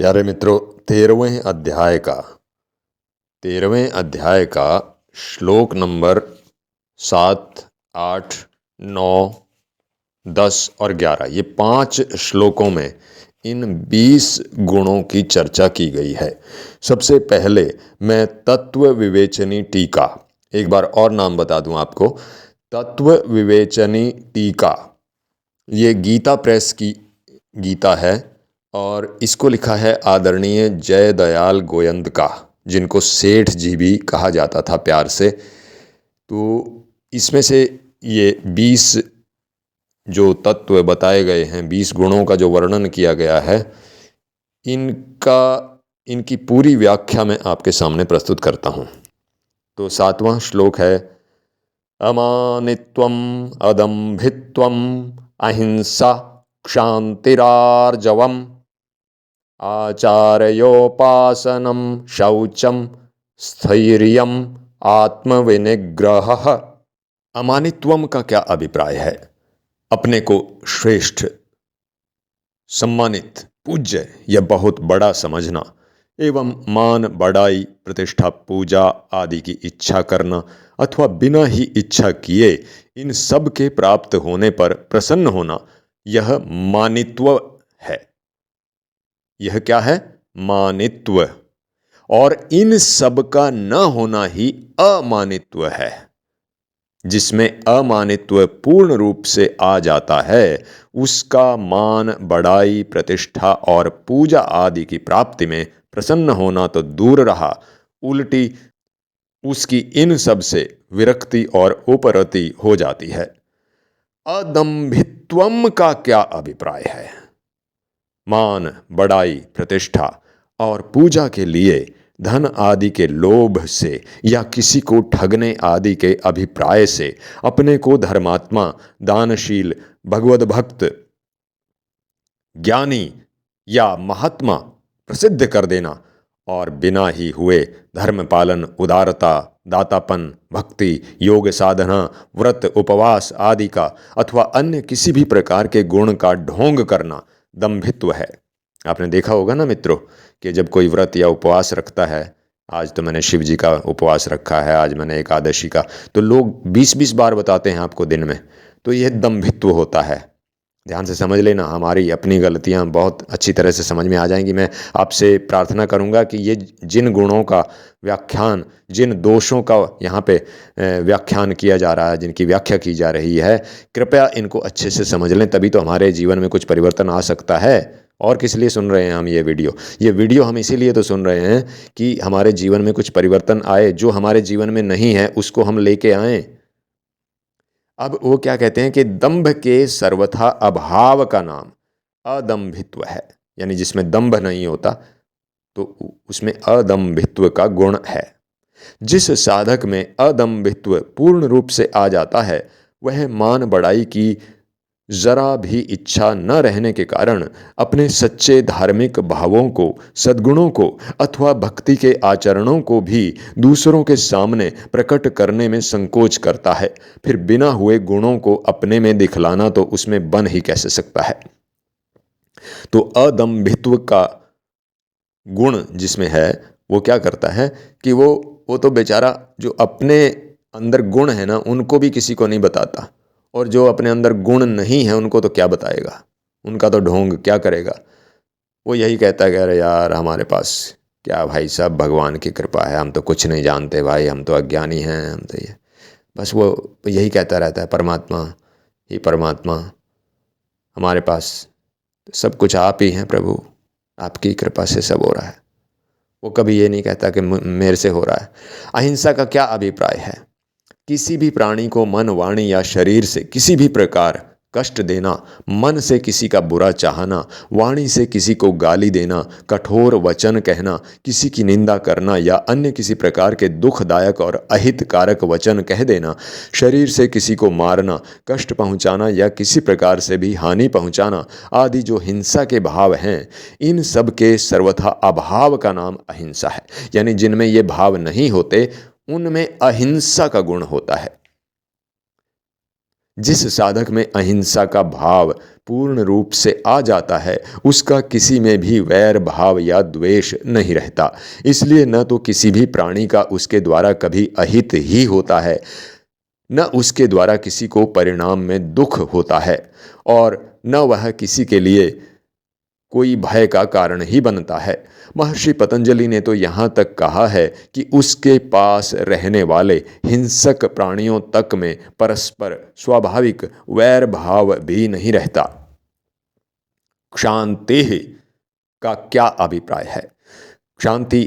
प्यारे मित्रों, 13वें अध्याय का श्लोक नंबर 7, 8, 9, 10 और 11 ये 5 श्लोकों में इन 20 गुणों की चर्चा की गई है। सबसे पहले मैं तत्व विवेचनी टीका, एक बार और नाम बता दूं आपको, तत्व विवेचनी टीका। ये गीता प्रेस की गीता है और इसको लिखा है आदरणीय जयदयाल गोयंदका, जिनको सेठ जी भी कहा जाता था प्यार से। तो इसमें से ये 20 जो तत्व बताए गए हैं, 20 गुणों का जो वर्णन किया गया है, इनकी पूरी व्याख्या मैं आपके सामने प्रस्तुत करता हूँ। तो 7वां श्लोक है, अमानित्वम अदम्भित्वम अहिंसा क्षान्तिरार्जवम आचार्योपासनम शौचम स्थैर्यम आत्मविनिग्रह। अमानित्वम का क्या अभिप्राय है? अपने को श्रेष्ठ, सम्मानित, पूज्य या बहुत बड़ा समझना एवं मान, बड़ाई, प्रतिष्ठा, पूजा आदि की इच्छा करना अथवा बिना ही इच्छा किए इन सब के प्राप्त होने पर प्रसन्न होना, यह मानित्व है। यह क्या है? मानित्व। और इन सब का न होना ही अमानित्व है। जिसमें अमानित्व पूर्ण रूप से आ जाता है, उसका मान, बड़ाई, प्रतिष्ठा और पूजा आदि की प्राप्ति में प्रसन्न होना तो दूर रहा, उल्टी उसकी इन सब से विरक्ति और उपरति हो जाती है। अदम्भित्वम का क्या अभिप्राय है? मान, बड़ाई, प्रतिष्ठा और पूजा के लिए धन आदि के लोभ से या किसी को ठगने आदि के अभिप्राय से अपने को धर्मात्मा, दानशील, भगवद भक्त, ज्ञानी या महात्मा प्रसिद्ध कर देना और बिना ही हुए धर्म पालन, उदारता, दातापन, भक्ति, योग साधना, व्रत, उपवास आदि का अथवा अन्य किसी भी प्रकार के गुण का ढोंग करना दंभित्व है। आपने देखा होगा ना मित्रों कि जब कोई व्रत या उपवास रखता है, आज तो मैंने शिव जी का उपवास रखा है, आज मैंने एकादशी का, तो लोग 20-20 बार बताते हैं आपको दिन में। तो यह दंभित्व होता है। ध्यान से समझ लेना, हमारी अपनी गलतियां बहुत अच्छी तरह से समझ में आ जाएंगी। मैं आपसे प्रार्थना करूंगा कि ये जिन गुणों का व्याख्यान, जिन दोषों का यहाँ पे व्याख्यान किया जा रहा है, जिनकी व्याख्या की जा रही है, कृपया इनको अच्छे से समझ लें, तभी तो हमारे जीवन में कुछ परिवर्तन आ सकता है। और किस लिए सुन रहे हैं हम ये वीडियो हम इसीलिए तो सुन रहे हैं कि हमारे जीवन में कुछ परिवर्तन आए, जो हमारे जीवन में नहीं है उसको हम लेके आएँ। अब वो क्या कहते हैं कि दंभ के सर्वथा अभाव का नाम अदंभित्व है, यानी जिसमें दंभ नहीं होता तो उसमें अदंभित्व का गुण है। जिस साधक में अदंभित्व पूर्ण रूप से आ जाता है, वह मान, बड़ाई की जरा भी इच्छा न रहने के कारण अपने सच्चे धार्मिक भावों को, सद्गुणों को अथवा भक्ति के आचरणों को भी दूसरों के सामने प्रकट करने में संकोच करता है। फिर बिना हुए गुणों को अपने में दिखलाना तो उसमें बन ही कैसे सकता है। तो अदंभित्व का गुण जिसमें है, वो क्या करता है कि वो तो बेचारा जो अपने अंदर गुण है ना, उनको भी किसी को नहीं बताता, और जो अपने अंदर गुण नहीं है उनको तो क्या बताएगा, उनका तो ढोंग क्या करेगा। वो यही कहता है कि अरे यार हमारे पास क्या भाई साहब, भगवान की कृपा है, हम तो कुछ नहीं जानते भाई, हम तो अज्ञानी हैं, हम तो ये, बस वो यही कहता रहता है, परमात्मा ही परमात्मा, हमारे पास सब कुछ आप ही हैं प्रभु, आपकी कृपा से सब हो रहा है। वो कभी ये नहीं कहता कि मेरे से हो रहा है। अहिंसा का क्या अभिप्राय है? किसी भी प्राणी को मन, वाणी या शरीर से किसी भी प्रकार कष्ट देना, मन से किसी का बुरा चाहना, वाणी से किसी को गाली देना, कठोर वचन कहना, किसी की निंदा करना या अन्य किसी प्रकार के दुखदायक और अहितकारक वचन कह देना, शरीर से किसी को मारना, कष्ट पहुंचाना या किसी प्रकार से भी हानि पहुंचाना आदि जो हिंसा के भाव हैं, इन सब के सर्वथा अभाव का नाम अहिंसा है। यानी जिनमें ये भाव नहीं होते उनमें अहिंसा का गुण होता है। जिस साधक में अहिंसा का भाव पूर्ण रूप से आ जाता है उसका किसी में भी वैर भाव या द्वेष नहीं रहता। इसलिए न तो किसी भी प्राणी का उसके द्वारा कभी अहित ही होता है, न उसके द्वारा किसी को परिणाम में दुख होता है, और न वह किसी के लिए कोई भय का कारण ही बनता है। महर्षि पतंजलि ने तो यहाँ तक कहा है कि उसके पास रहने वाले हिंसक प्राणियों तक में परस्पर स्वाभाविक वैर भाव भी नहीं रहता। क्षांति का क्या अभिप्राय है? क्षांति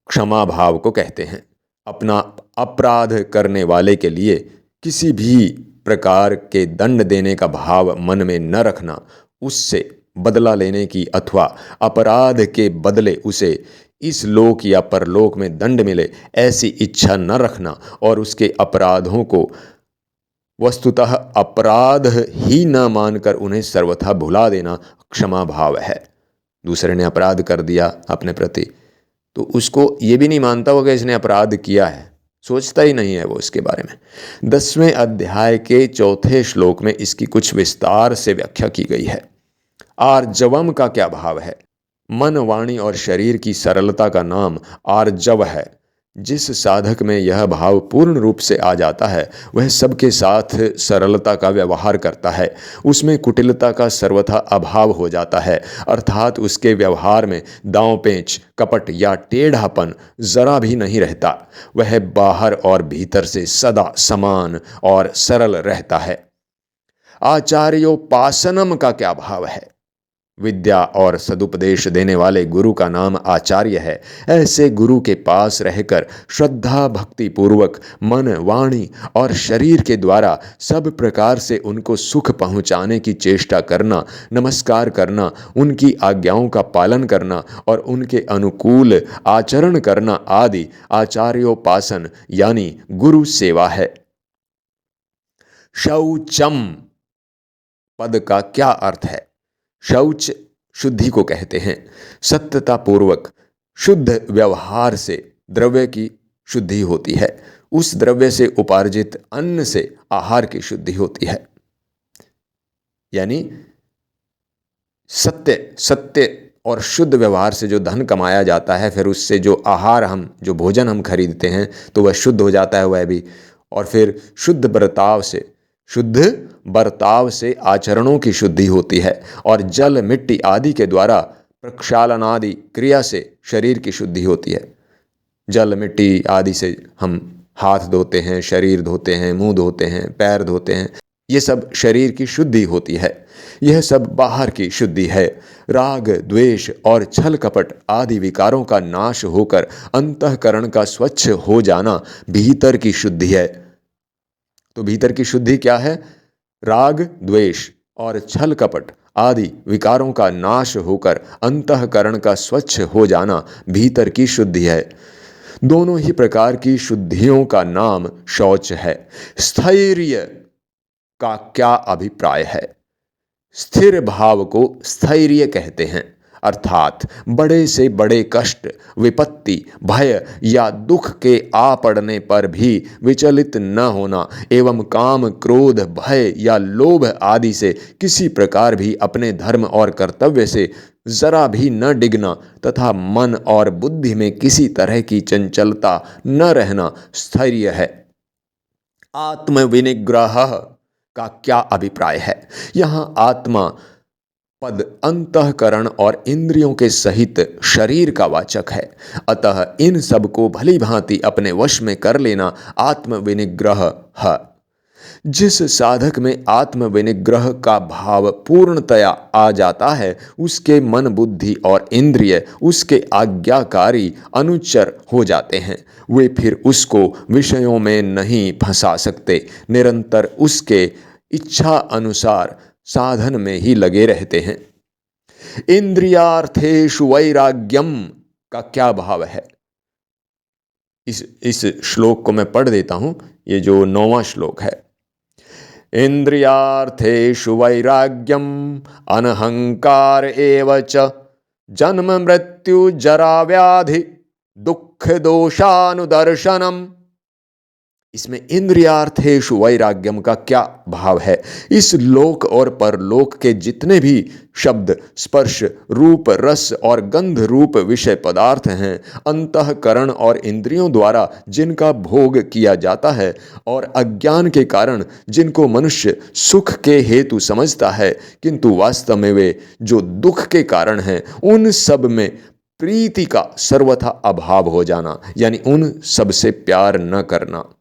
क्षमा भाव को कहते हैं। अपना अपराध करने वाले के लिए किसी भी प्रकार के दंड देने का भाव मन में न रखना, उससे बदला लेने की अथवा अपराध के बदले उसे इस लोक या परलोक में दंड मिले ऐसी इच्छा न रखना, और उसके अपराधों को वस्तुतः अपराध ही न मानकर उन्हें सर्वथा भुला देना क्षमा भाव है। दूसरे ने अपराध कर दिया अपने प्रति, तो उसको ये भी नहीं मानता होगा इसने अपराध किया है, सोचता ही नहीं है वो इसके बारे में। 10वें अध्याय के 4थे श्लोक में इसकी कुछ विस्तार से व्याख्या की गई है। आर्जवम का क्या भाव है? मन, वाणी और शरीर की सरलता का नाम आर्जव है। जिस साधक में यह भाव पूर्ण रूप से आ जाता है वह सबके साथ सरलता का व्यवहार करता है। उसमें कुटिलता का सर्वथा अभाव हो जाता है, अर्थात उसके व्यवहार में दांव पेंच, कपट या टेढ़ापन जरा भी नहीं रहता। वह बाहर और भीतर से सदा समान और सरल रहता है। आचार्योपासनम का क्या भाव है? विद्या और सदुपदेश देने वाले गुरु का नाम आचार्य है। ऐसे गुरु के पास रहकर श्रद्धा भक्ति पूर्वक मन, वाणी और शरीर के द्वारा सब प्रकार से उनको सुख पहुँचाने की चेष्टा करना, नमस्कार करना, उनकी आज्ञाओं का पालन करना और उनके अनुकूल आचरण करना आदि आचार्योपासन यानी गुरु सेवा है। शौचम पद का क्या अर्थ है? शौच शुद्धि को कहते हैं। सत्यता पूर्वक शुद्ध व्यवहार से द्रव्य की शुद्धि होती है। उस द्रव्य से उपार्जित अन्न से आहार की शुद्धि होती है। यानी सत्य और शुद्ध व्यवहार से जो धन कमाया जाता है, फिर उससे जो आहार जो भोजन हम खरीदते हैं तो वह शुद्ध हो जाता है वह भी। और फिर शुद्ध बर्ताव से आचरणों की शुद्धि होती है, और जल, मिट्टी आदि के द्वारा प्रक्षालन आदि क्रिया से शरीर की शुद्धि होती है। जल, मिट्टी आदि से हम हाथ धोते हैं, शरीर धोते हैं, मुंह धोते हैं, पैर धोते हैं, ये सब शरीर की शुद्धि होती है। यह सब बाहर की शुद्धि है। राग, द्वेष और छल कपट आदि विकारों का नाश होकर अंतःकरण का स्वच्छ हो जाना भीतर की शुद्धि है। तो भीतर की शुद्धि क्या है? राग, द्वेष और छल कपट आदि विकारों का नाश होकर अंतःकरण का स्वच्छ हो जाना भीतर की शुद्धि है। दोनों ही प्रकार की शुद्धियों का नाम शौच है। स्थैर्य का क्या अभिप्राय है? स्थिर भाव को स्थैर्य कहते हैं, अर्थात बड़े से बड़े कष्ट, विपत्ति, भय या दुख के आ पड़ने पर भी विचलित न होना एवं काम, क्रोध, भय या लोभ आदि से किसी प्रकार भी अपने धर्म और कर्तव्य से जरा भी न डिगना तथा मन और बुद्धि में किसी तरह की चंचलता न रहना स्थैर्य है। आत्मविनिग्रह का क्या अभिप्राय है? यहाँ आत्मा पद अंतःकरण और इंद्रियों के सहित शरीर का वाचक है। अतः इन सब को भली भांति अपने वश में कर लेना आत्मविनिग्रह है। जिस साधक में आत्मविनिग्रह का भाव पूर्णतया आ जाता है उसके मन, बुद्धि और इंद्रिय उसके आज्ञाकारी अनुचर हो जाते हैं। वे फिर उसको विषयों में नहीं फंसा सकते, निरंतर उसके इच्छा अनुसार साधन में ही लगे रहते हैं। इंद्रियार्थेषु वैराग्यम का क्या भाव है? इस श्लोक को मैं पढ़ देता हूं। ये जो 9वां श्लोक है। इंद्रियार्थेषु वैराग्यम अनहंकार एव च जन्म मृत्यु जरा व्याधि दुख दोषानुदर्शनम। इसमें इंद्रियार्थेषु वैराग्यम का क्या भाव है? इस लोक और परलोक के जितने भी शब्द, स्पर्श, रूप, रस और गंध रूप विषय पदार्थ हैं, अंतःकरण और इंद्रियों द्वारा जिनका भोग किया जाता है और अज्ञान के कारण जिनको मनुष्य सुख के हेतु समझता है, किंतु वास्तव में वे जो दुख के कारण हैं, उन सब में प्रीति का सर्वथा अभाव हो जाना, यानी उन सब से प्यार न करना।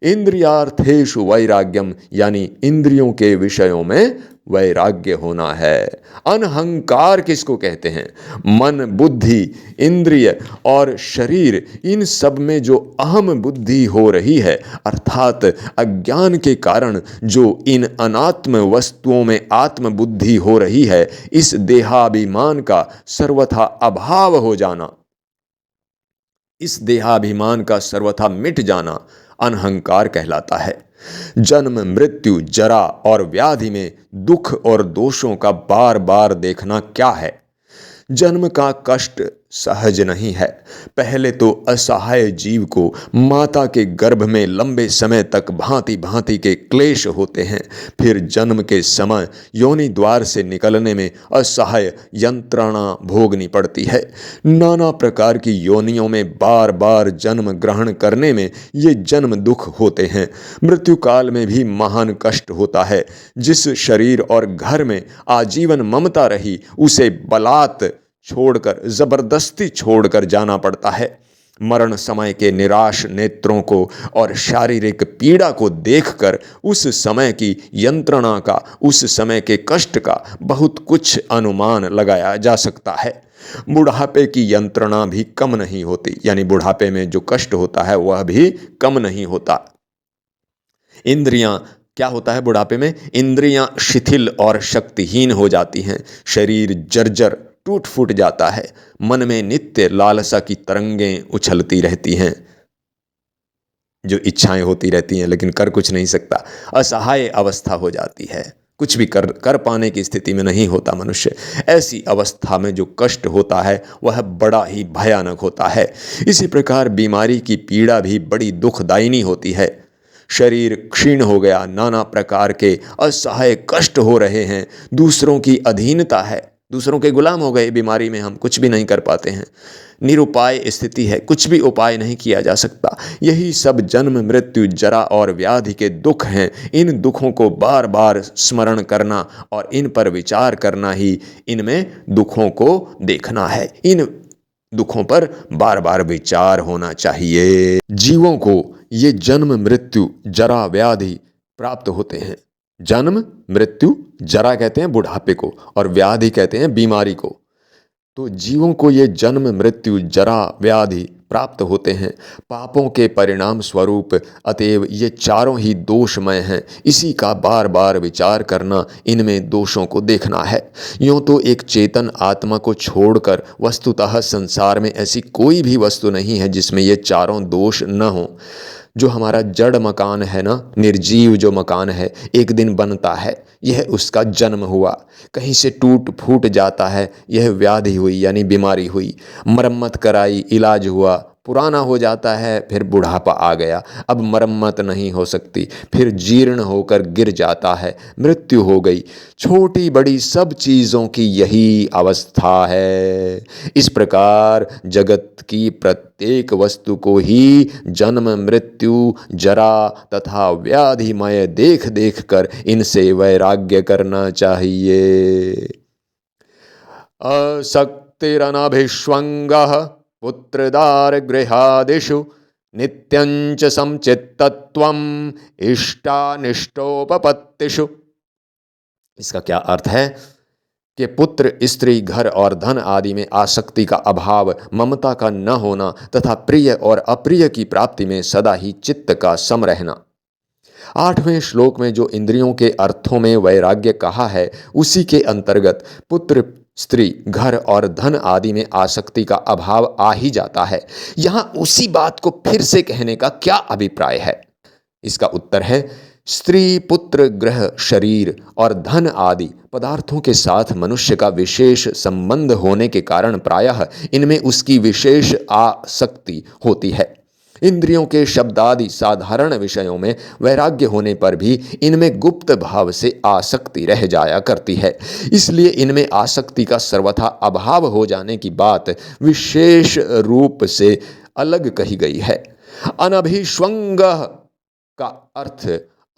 इंद्रियार्थेषु वैराग्यम, यानी इंद्रियों के विषयों में वैराग्य होना है। अनहंकार किसको कहते हैं? मन, बुद्धि, इंद्रिय और शरीर, इन सब में जो अहम बुद्धि हो रही है, अर्थात अज्ञान के कारण जो इन अनात्म वस्तुओं में आत्म बुद्धि हो रही है, इस देहाभिमान का सर्वथा अभाव हो जाना, इस देहाभिमान का सर्वथा मिट जाना अनहंकार कहलाता है। जन्म, मृत्यु, जरा और व्याधि में दुख और दोषों का बार बार देखना क्या है? जन्म का कष्ट सहज नहीं है। पहले तो असहाय जीव को माता के गर्भ में लंबे समय तक भांति भांति के क्लेश होते हैं। फिर जन्म के समय योनि द्वार से निकलने में असहाय यंत्रणा भोगनी पड़ती है। नाना प्रकार की योनियों में बार बार जन्म ग्रहण करने में ये जन्म दुख होते हैं। मृत्यु काल में भी महान कष्ट होता है। जिस शरीर और घर में आजीवन ममता रही, उसे बलात् छोड़कर, जबरदस्ती छोड़कर जाना पड़ता है। मरण समय के निराश नेत्रों को और शारीरिक पीड़ा को देखकर उस समय की यंत्रणा का, उस समय के कष्ट का बहुत कुछ अनुमान लगाया जा सकता है। बुढ़ापे की यंत्रणा भी कम नहीं होती, यानी बुढ़ापे में जो कष्ट होता है वह भी कम नहीं होता। इंद्रियां, क्या होता है बुढ़ापे में? इंद्रियां शिथिल और शक्तिहीन हो जाती हैं। शरीर जर्जर टूट फूट जाता है। मन में नित्य लालसा की तरंगें उछलती रहती हैं, जो इच्छाएं होती रहती हैं लेकिन कर कुछ नहीं सकता। असहाय अवस्था हो जाती है, कुछ भी कर पाने की स्थिति में नहीं होता मनुष्य। ऐसी अवस्था में जो कष्ट होता है वह बड़ा ही भयानक होता है। इसी प्रकार बीमारी की पीड़ा भी बड़ी दुखदायिनी होती है। शरीर क्षीण हो गया, नाना प्रकार के असहाय कष्ट हो रहे हैं, दूसरों की अधीनता है, दूसरों के गुलाम हो गए। बीमारी में हम कुछ भी नहीं कर पाते हैं, निरुपाय स्थिति है, कुछ भी उपाय नहीं किया जा सकता। यही सब जन्म, मृत्यु, जरा और व्याधि के दुख हैं। इन दुखों को बार बार स्मरण करना और इन पर विचार करना ही इनमें दुखों को देखना है। इन दुखों पर बार बार विचार होना चाहिए। जीवों को ये जन्म, मृत्यु, जरा, व्याधि प्राप्त होते हैं। जन्म, मृत्यु, जरा कहते हैं बुढ़ापे को और व्याधि कहते हैं बीमारी को। तो जीवों को ये जन्म, मृत्यु, जरा, व्याधि प्राप्त होते हैं पापों के परिणाम स्वरूप। अतएव ये चारों ही दोषमय हैं। इसी का बार बार विचार करना, इनमें दोषों को देखना है। यूँ तो एक चेतन आत्मा को छोड़कर वस्तुतः संसार में ऐसी कोई भी वस्तु नहीं है जिसमें ये चारों दोष न हों। जो हमारा जड़ मकान है ना, निर्जीव जो मकान है, एक दिन बनता है, यह उसका जन्म हुआ। कहीं से टूट फूट जाता है, यह व्याधि हुई यानी बीमारी हुई। मरम्मत कराई, इलाज हुआ, पुराना हो जाता है, फिर बुढ़ापा आ गया, अब मरम्मत नहीं हो सकती, फिर जीर्ण होकर गिर जाता है, मृत्यु हो गई। छोटी बड़ी सब चीज़ों की यही अवस्था है। इस प्रकार जगत की प्रत्येक वस्तु को ही जन्म, मृत्यु, जरा तथा व्याधिमय देख देख कर इनसे वैराग्य करना चाहिए। असक्तिरनभिष्वङ्गः पुत्रदारगृहादिषु नित्यञ्च समचित्तत्वम् इष्टानिष्टोपपत्तिषु। इसका क्या अर्थ है कि पुत्र, स्त्री, घर और धन आदि में आसक्ति का अभाव, ममता का न होना तथा प्रिय और अप्रिय की प्राप्ति में सदा ही चित्त का सम रहना। 8वें श्लोक में जो इंद्रियों के अर्थों में वैराग्य कहा है, उसी के अंतर्गत पुत्र, स्त्री, घर और धन आदि में आसक्ति का अभाव आ ही जाता है। यहाँ उसी बात को फिर से कहने का क्या अभिप्राय है? इसका उत्तर है, स्त्री, पुत्र, ग्रह, शरीर और धन आदि पदार्थों के साथ मनुष्य का विशेष संबंध होने के कारण प्रायः इनमें उसकी विशेष आसक्ति होती है। इंद्रियों के शब्दादि साधारण विषयों में वैराग्य होने पर भी इनमें गुप्त भाव से आसक्ति रह जाया करती है। इसलिए इनमें आसक्ति का सर्वथा अभाव हो जाने की बात विशेष रूप से अलग कही गई है। अनभिष्वंग का अर्थ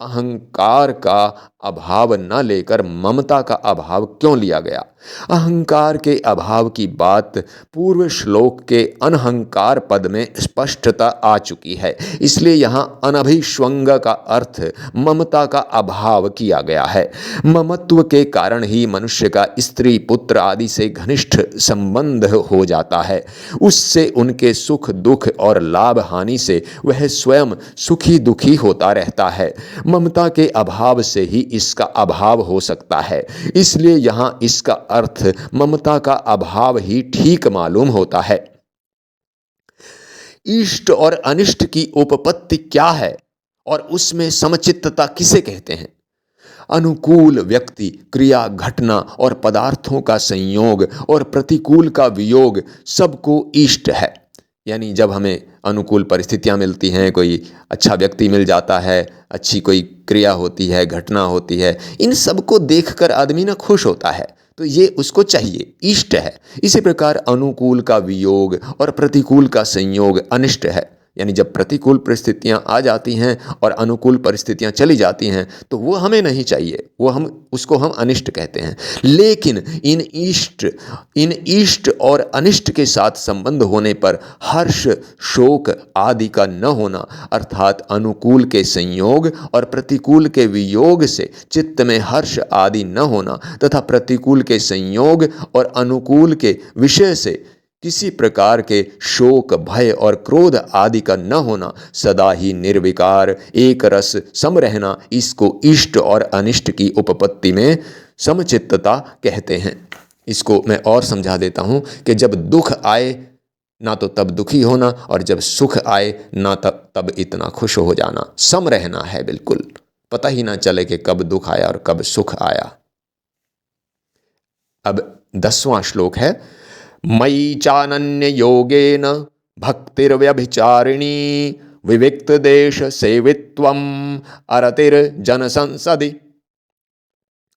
अहंकार का अभाव न लेकर ममता का अभाव क्यों लिया गया? अहंकार के अभाव की बात पूर्व श्लोक के अनहंकार पद में स्पष्टता आ चुकी है, इसलिए यहाँ अनभिष्वंग का अर्थ ममता का अभाव किया गया है। ममत्व के कारण ही मनुष्य का स्त्री पुत्र आदि से घनिष्ठ संबंध हो जाता है। उससे उनके सुख दुख और लाभ हानि से वह स्वयं सुखी दुखी होता रहता है। ममता के अभाव से ही इसका अभाव हो सकता है, इसलिए यहाँ इसका अर्थ ममता का अभाव ही ठीक मालूम होता है। इष्ट और अनिष्ट की उपपत्ति क्या है और उसमें समचित्तता किसे कहते हैं? अनुकूल व्यक्ति, क्रिया, घटना और पदार्थों का संयोग और प्रतिकूल का वियोग सबको इष्ट है। यानी जब हमें अनुकूल परिस्थितियां मिलती हैं, कोई अच्छा व्यक्ति मिल जाता है, अच्छी कोई क्रिया होती है, घटना होती है, इन सबको देखकर आदमी ना खुश होता है, तो ये उसको चाहिए, इष्ट है। इसी प्रकार अनुकूल का वियोग और प्रतिकूल का संयोग अनिष्ट है। यानी जब प्रतिकूल परिस्थितियां आ जाती हैं और अनुकूल परिस्थितियां चली जाती हैं तो वो हमें नहीं चाहिए, उसको हम अनिष्ट कहते हैं। लेकिन इन इष्ट और अनिष्ट के साथ संबंध होने पर हर्ष शोक आदि का न होना, अर्थात अनुकूल के संयोग और प्रतिकूल के वियोग से चित्त में हर्ष आदि न होना तथा प्रतिकूल के संयोग और अनुकूल के विषय से किसी प्रकार के शोक भय और क्रोध आदि का न होना, सदा ही निर्विकार एक रस सम रहना, इसको इष्ट और अनिष्ट की उपपत्ति में समचित्तता कहते हैं। इसको मैं और समझा देता हूँ कि जब दुख आए ना तो तब दुखी होना और जब सुख आए ना तब इतना खुश हो जाना, सम रहना है बिल्कुल, पता ही ना चले कि कब दुख आया और कब सुख आया। अब 10वां श्लोक है, मयि चानन्य योगेन भक्तिर्व्यभिचारिणी विविक्त देश सेवित्वम अरतिर्जन संसदि।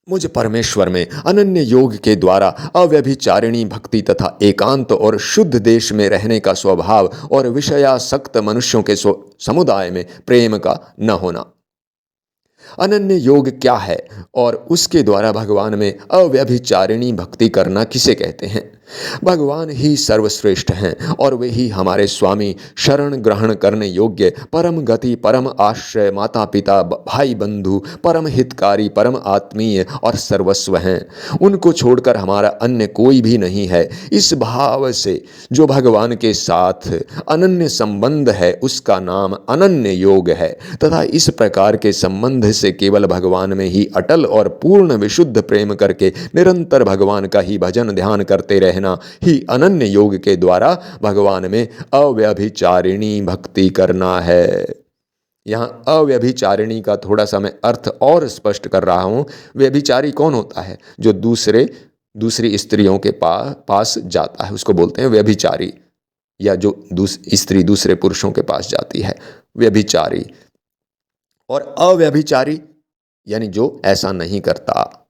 मुझ परमेश्वर में अनन्य योग के द्वारा अव्यभिचारिणी भक्ति तथा एकांत और शुद्ध देश में रहने का स्वभाव और विषयासक्त मनुष्यों के समुदाय में प्रेम का न होना। अनन्य योग क्या है और उसके द्वारा भगवान में अव्यभिचारिणी भक्ति करना किसे कहते हैं? भगवान ही सर्वश्रेष्ठ हैं और वे ही हमारे स्वामी, शरण ग्रहण करने योग्य, परम गति, परम आश्रय, माता पिता, भाई बंधु, परम हितकारी, परम आत्मीय और सर्वस्व हैं। उनको छोड़कर हमारा अन्य कोई भी नहीं है। इस भाव से जो भगवान के साथ अनन्य संबंध है उसका नाम अनन्य योग है तथा इस प्रकार के संबंध से केवल भगवान में ही अटल और पूर्ण विशुद्ध प्रेम करके निरंतर भगवान का ही भजन ध्यान करते रहना ही अनन्य योग के द्वारा भगवान में अव्यभिचारिणी भक्ति करना है। यहां अव्यभिचारिणी का थोड़ा सा मैं अर्थ और स्पष्ट कर रहा हूं। व्यभिचारी कौन होता है? जो दूसरी स्त्रियों के पास जाता है उसको बोलते हैं व्यभिचारी, या जो स्त्री दूसरे पुरुषों के पास जाती है, व्यभिचारी। और अव्यभिचारी यानी जो ऐसा नहीं करता,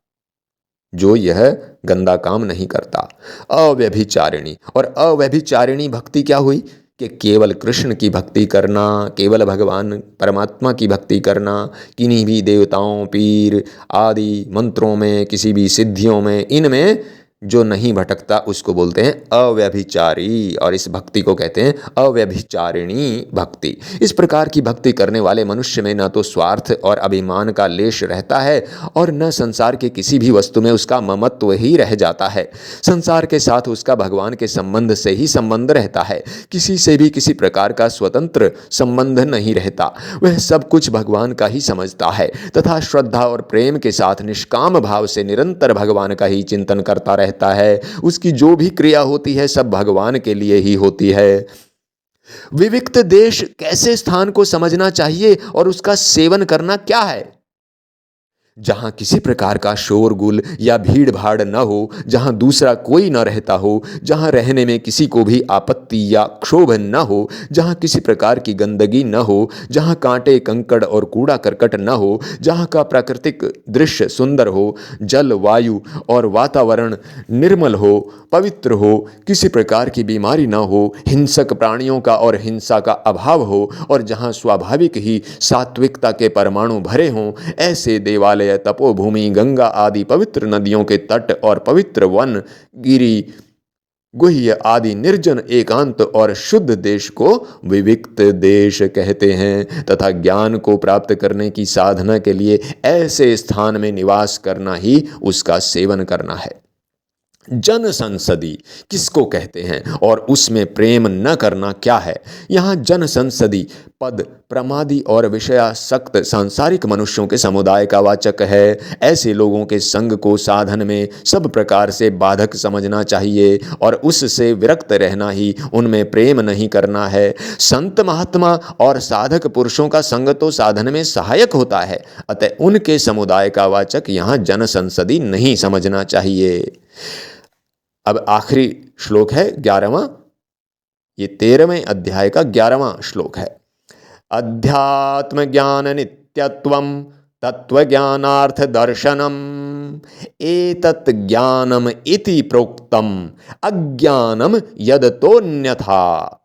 जो यह गंदा काम नहीं करता, अव्यभिचारिणी। और अव्यभिचारिणी भक्ति क्या हुई कि केवल कृष्ण की भक्ति करना, केवल भगवान परमात्मा की भक्ति करना, किन्हीं भी देवताओं, पीर आदि मंत्रों में, किसी भी सिद्धियों में, इनमें जो नहीं भटकता उसको बोलते हैं अव्यभिचारी और इस भक्ति को कहते हैं अव्यभिचारिणी भक्ति। इस प्रकार की भक्ति करने वाले मनुष्य में न तो स्वार्थ और अभिमान का लेश रहता है और न संसार के किसी भी वस्तु में उसका ममत्व ही रह जाता है। संसार के साथ उसका भगवान के संबंध से ही संबंध रहता है, किसी से भी किसी प्रकार का स्वतंत्र संबंध नहीं रहता। वह सब कुछ भगवान का ही समझता है तथा श्रद्धा और प्रेम के साथ निष्काम भाव से निरंतर भगवान का ही चिंतन करता रहता है। उसकी जो भी क्रिया होती है सब भगवान के लिए ही होती है। विविक्त देश कैसे स्थान को समझना चाहिए और उसका सेवन करना क्या है? जहाँ किसी प्रकार का शोरगुल या भीड़ भाड़ न हो, जहाँ दूसरा कोई न रहता हो, जहाँ रहने में किसी को भी आपत्ति या क्षोभ न हो, जहाँ किसी प्रकार की गंदगी न हो, जहाँ कांटे कंकड़ और कूड़ा करकट न हो, जहाँ का प्राकृतिक दृश्य सुंदर हो, जल वायु और वातावरण निर्मल हो, पवित्र हो, किसी प्रकार की बीमारी न हो, हिंसक प्राणियों का और हिंसा का अभाव हो, और जहाँ स्वाभाविक ही सात्विकता के परमाणु भरे हों, ऐसे देवालय, तपोभूमि, गंगा आदि पवित्र नदियों के तट और पवित्र वन, गिरि, गुह्य आदि निर्जन, एकांत और शुद्ध देश को विविक्त देश कहते हैं तथा ज्ञान को प्राप्त करने की साधना के लिए ऐसे स्थान में निवास करना ही उसका सेवन करना है। जन संसदी किसको कहते हैं और उसमें प्रेम न करना क्या है? यहाँ जन संसदी पद प्रमादी और विषयासक्त सांसारिक मनुष्यों के समुदाय का वाचक है। ऐसे लोगों के संग को साधन में सब प्रकार से बाधक समझना चाहिए और उससे विरक्त रहना ही उनमें प्रेम नहीं करना है। संत महात्मा और साधक पुरुषों का संग तो साधन में सहायक होता है, अतः उनके समुदाय का वाचक यहाँ जन संसदी नहीं समझना चाहिए। अब आखिरी श्लोक है 11वां, ये 13वें अध्याय का 11वां श्लोक है। अध्यात्म ज्ञान नित्यत्वम तत्व ज्ञानार्थ दर्शनम एतत् ज्ञानम इति प्रोक्तम अज्ञानम यदतोन्यथा।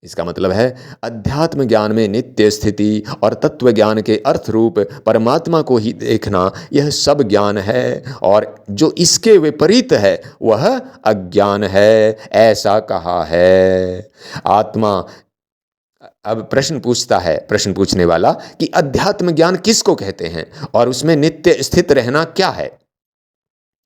इसका मतलब है अध्यात्म ज्ञान में नित्य स्थिति और तत्व ज्ञान के अर्थ रूप परमात्मा को ही देखना, यह सब ज्ञान है, और जो इसके विपरीत है वह अज्ञान है, ऐसा कहा है। आत्मा अब प्रश्न पूछता है, प्रश्न पूछने वाला, कि अध्यात्म ज्ञान किसको कहते हैं और उसमें नित्य स्थित रहना क्या है?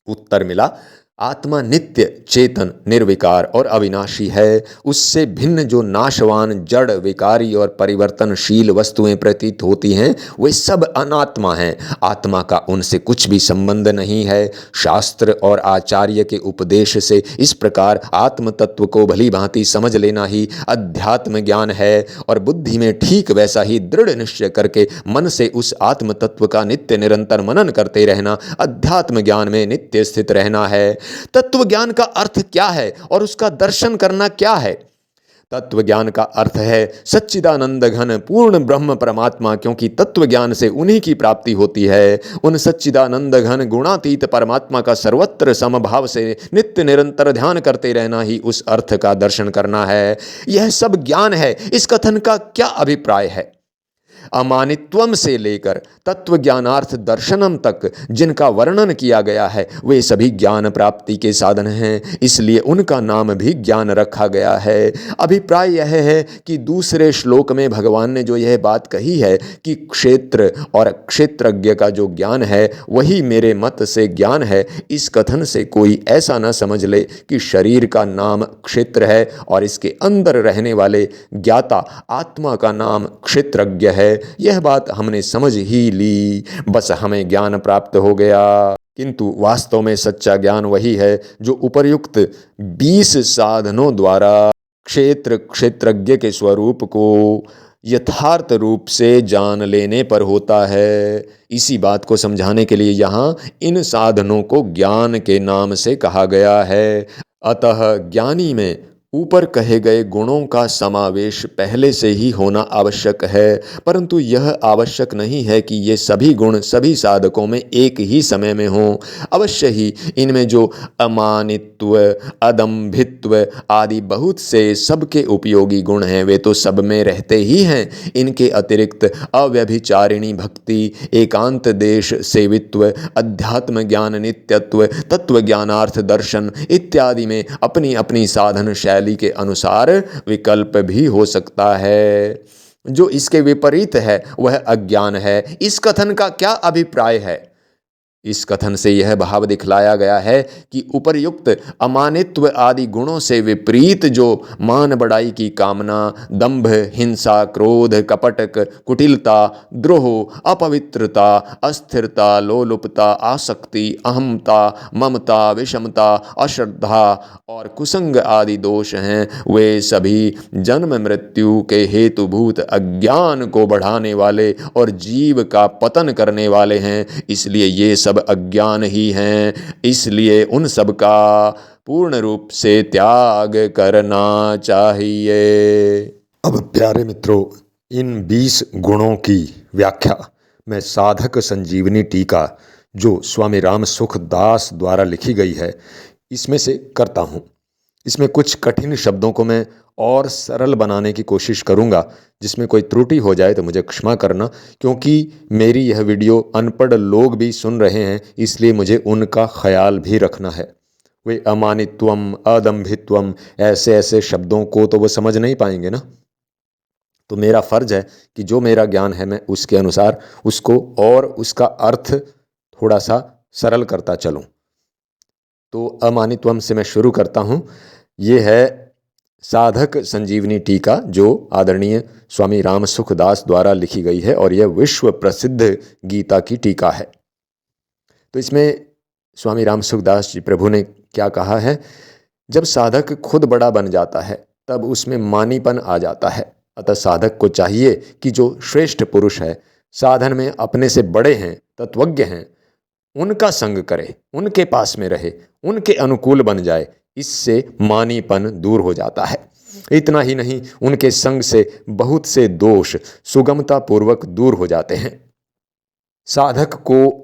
उत्तर मिला, आत्मा नित्य, चेतन, निर्विकार और अविनाशी है। उससे भिन्न जो नाशवान, जड़, विकारी और परिवर्तनशील वस्तुएं प्रतीत होती हैं वे सब अनात्मा हैं। आत्मा का उनसे कुछ भी संबंध नहीं है। शास्त्र और आचार्य के उपदेश से इस प्रकार आत्म तत्व को भली भांति समझ लेना ही अध्यात्म ज्ञान है, और बुद्धि में ठीक वैसा ही दृढ़ निश्चय करके मन से उस आत्म तत्व का नित्य निरंतर मनन करते रहना अध्यात्म ज्ञान में नित्य स्थित रहना है। तत्व ज्ञान का अर्थ क्या है और उसका दर्शन करना क्या है? तत्व ज्ञान का अर्थ है सच्चिदानंद घन पूर्ण ब्रह्म परमात्मा, क्योंकि तत्व ज्ञान से उन्हीं की प्राप्ति होती है। उन सच्चिदानंद घन गुणातीत परमात्मा का सर्वत्र समभाव से नित्य निरंतर ध्यान करते रहना ही उस अर्थ का दर्शन करना है। यह सब ज्ञान है। इस कथन का क्या अभिप्राय है? अमानित्वम से लेकर तत्व ज्ञानार्थ दर्शनम तक जिनका वर्णन किया गया है वे सभी ज्ञान प्राप्ति के साधन हैं, इसलिए उनका नाम भी ज्ञान रखा गया है। अभिप्राय यह है कि दूसरे श्लोक में भगवान ने जो यह बात कही है कि क्षेत्र और क्षेत्रज्ञ का जो ज्ञान है वही मेरे मत से ज्ञान है, इस कथन से कोई ऐसा न समझ ले कि शरीर का नाम क्षेत्र है और इसके अंदर रहने वाले ज्ञाता आत्मा का नाम क्षेत्रज्ञ है। यह बात हमने समझ ही ली, बस हमें ज्ञान प्राप्त हो गया। किंतु वास्तव में सच्चा ज्ञान वही है जो उपर्युक्त 20 साधनों द्वारा क्षेत्र क्षेत्रज्ञ के स्वरूप को यथार्थ रूप से जान लेने पर होता है। इसी बात को समझाने के लिए यहाँ इन साधनों को ज्ञान के नाम से कहा गया है। अतः ज्ञानी में ऊपर कहे गए गुणों का समावेश पहले से ही होना आवश्यक है, परंतु यह आवश्यक नहीं है कि ये सभी गुण सभी साधकों में एक ही समय में हों। अवश्य ही इनमें जो अमानित्व, अदम्भित्व आदि बहुत से सबके उपयोगी गुण हैं वे तो सब में रहते ही हैं। इनके अतिरिक्त अव्यभिचारिणी भक्ति, एकांत देश सेवित्व, अध्यात्म ज्ञान नित्यत्व, तत्व ज्ञानार्थ दर्शन इत्यादि में अपनी अपनी साधन शैली के अनुसार विकल्प भी हो सकता है। जो इसके विपरीत है वह अज्ञान है। इस कथन का क्या अभिप्राय है? इस कथन से यह भाव दिखलाया गया है कि उपर्युक्त अमानित्व आदि गुणों से विपरीत जो मान बढ़ाई की कामना, दंभ, हिंसा, क्रोध, कपट, कुटिलता, द्रोह, अपवित्रता, अस्थिरता, लोलुपता, आसक्ति, अहमता, ममता, विषमता, अश्रद्धा और कुसंग आदि दोष हैं, वे सभी जन्म मृत्यु के हेतुभूत अज्ञान को बढ़ाने वाले और जीव का पतन करने वाले हैं। इसलिए ये सब अज्ञान ही हैं, इसलिए उन सब का पूर्ण रूप से त्याग करना चाहिए। अब प्यारे मित्रों, इन 20 गुणों की व्याख्या मैं साधक संजीवनी टीका जो स्वामी राम सुखदास द्वारा लिखी गई है इसमें से करता हूँ। इसमें कुछ कठिन शब्दों को मैं और सरल बनाने की कोशिश करूँगा। जिसमें कोई त्रुटि हो जाए तो मुझे क्षमा करना, क्योंकि मेरी यह वीडियो अनपढ़ लोग भी सुन रहे हैं, इसलिए मुझे उनका ख्याल भी रखना है। वे अमानित्वम, अदम्भित्वम ऐसे ऐसे शब्दों को तो वो समझ नहीं पाएंगे ना। तो मेरा फ़र्ज है कि जो मेरा ज्ञान है मैं उसके अनुसार उसको और उसका अर्थ थोड़ा सा सरल करता चलूँ। तो अमानित्वम से मैं शुरू करता हूँ। ये है साधक संजीवनी टीका जो आदरणीय स्वामी राम सुखदास द्वारा लिखी गई है और यह विश्व प्रसिद्ध गीता की टीका है। तो इसमें स्वामी राम सुखदास जी प्रभु ने क्या कहा है? जब साधक खुद बड़ा बन जाता है तब उसमें मानीपन आ जाता है। अतः साधक को चाहिए कि जो श्रेष्ठ पुरुष है, साधन में अपने से बड़े हैं, तत्वज्ञ हैं, उनका संग करे, उनके पास में रहे, उनके अनुकूल बन जाए। इससे मानीपन दूर हो जाता है। इतना ही नहीं, उनके संग से बहुत से दोष सुगमता पूर्वक दूर हो जाते हैं। साधक को